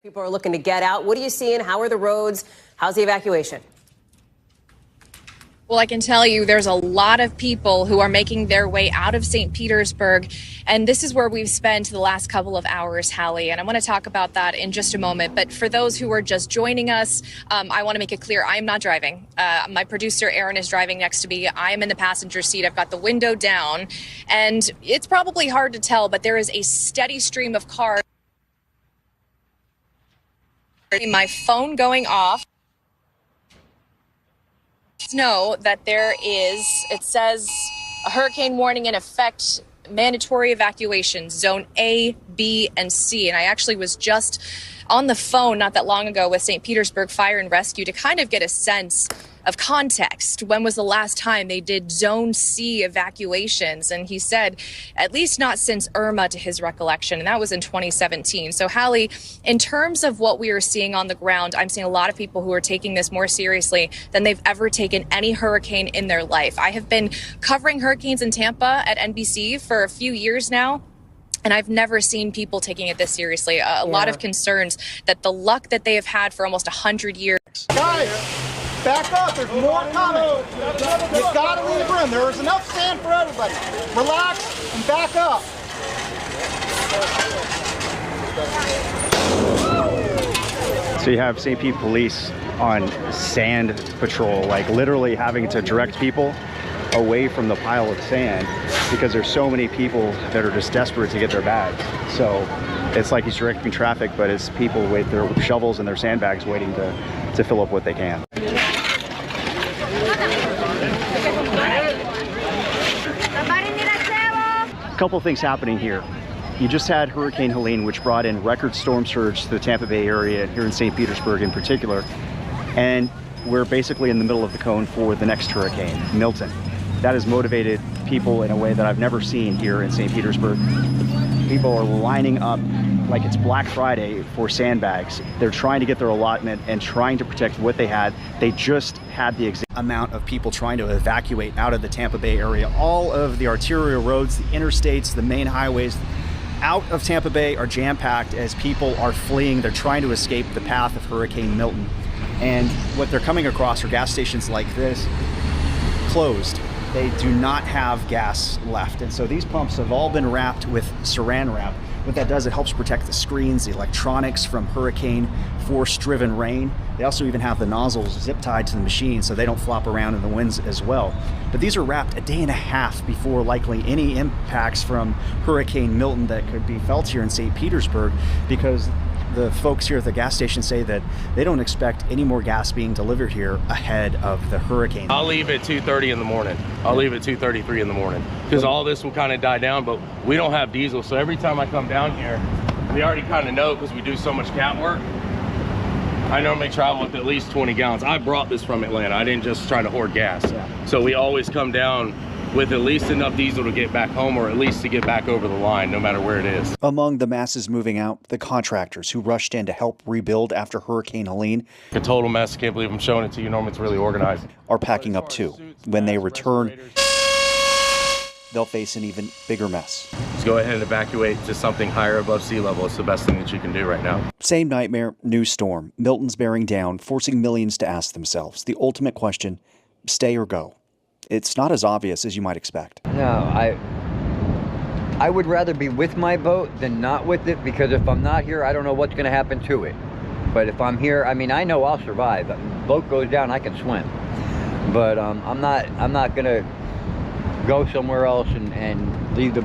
People are looking to get out. What are you seeing? How are the roads? How's the evacuation? Well, I can tell you there's a lot of people who are making their way out of St. Petersburg, and this is where we've spent the last couple of hours, Hallie, and I want to talk about that in just a moment. But for those who are just joining us, I want to make it clear I am not driving. My producer, Aaron, is driving next to me. I am in the passenger seat. I've got the window down, and it's probably hard to tell, but there is a steady stream of cars. My phone going off. Know that there is, it says, a hurricane warning in effect, mandatory evacuations, zone A, B, and C. And I actually was just on the phone not that long ago with St. Petersburg Fire and Rescue to kind of get a sense of context. When was the last time they did zone C evacuations? And he said, at least not since Irma to his recollection, and that was in 2017. So Hallie, in terms of what we are seeing on the ground, I'm seeing a lot of people who are taking this more seriously than they've ever taken any hurricane in their life. I have been covering hurricanes in Tampa at NBC for a few years now, and I've never seen people taking it this seriously. A lot of concerns that the luck that they have had for almost 100 years. Guys, back up, there's more coming. You gotta leave room. There is enough sand for everybody. Relax and back up. So you have St. Pete police on sand patrol, like literally having to direct people away from the pile of sand because there's so many people that are just desperate to get their bags. So it's like he's directing traffic, but it's people with their shovels and their sandbags waiting to fill up what they can. A couple of things happening here. You just had Hurricane Helene, which brought in record storm surge to the Tampa Bay area, here in St. Petersburg in particular. And we're basically in the middle of the cone for the next hurricane, Milton. That has motivated people in a way that I've never seen here in St. Petersburg. People are lining up like it's Black Friday for sandbags. They're trying to get their allotment and trying to protect what they had. They just had the exact amount of people trying to evacuate out of the Tampa Bay area. All of the arterial roads, the interstates, the main highways out of Tampa Bay are jam-packed as people are fleeing. They're trying to escape the path of Hurricane Milton. And what they're coming across are gas stations like this, closed. They do not have gas left. And so these pumps have all been wrapped with saran wrap. What that does, it helps protect the screens, the electronics from hurricane force-driven rain. They also even have the nozzles zip tied to the machine so they don't flop around in the winds as well. But these are wrapped a day and a half before likely any impacts from Hurricane Milton that could be felt here in St. Petersburg, because the folks here at the gas station say that they don't expect any more gas being delivered here ahead of the hurricane. I'll leave at 2:30 in the morning. I'll leave at 2:33 in the morning because all this will kind of die down, but we don't have diesel. So every time I come down here, we already kind of know because we do so much cat work. I normally travel with at least 20 gallons. I brought this from Atlanta. I didn't just try to hoard gas. So we always come down with at least enough diesel to get back home, or at least to get back over the line, no matter where it is. Among the masses moving out, the contractors who rushed in to help rebuild after Hurricane Helene. A total mess. Can't believe I'm showing it to you. Normally it's really organized. Are packing up too. When they return, they'll face an even bigger mess. Just go ahead and evacuate to something higher above sea level. It's the best thing that you can do right now. Same nightmare, new storm. Milton's bearing down, forcing millions to ask themselves the ultimate question: stay or go? It's not as obvious as you might expect. No, I would rather be with my boat than not with it, because if I'm not here, I don't know what's going to happen to it. But if I'm here, I mean, I know I'll survive. If the boat goes down, I can swim. But I'm not going to go somewhere else and leave the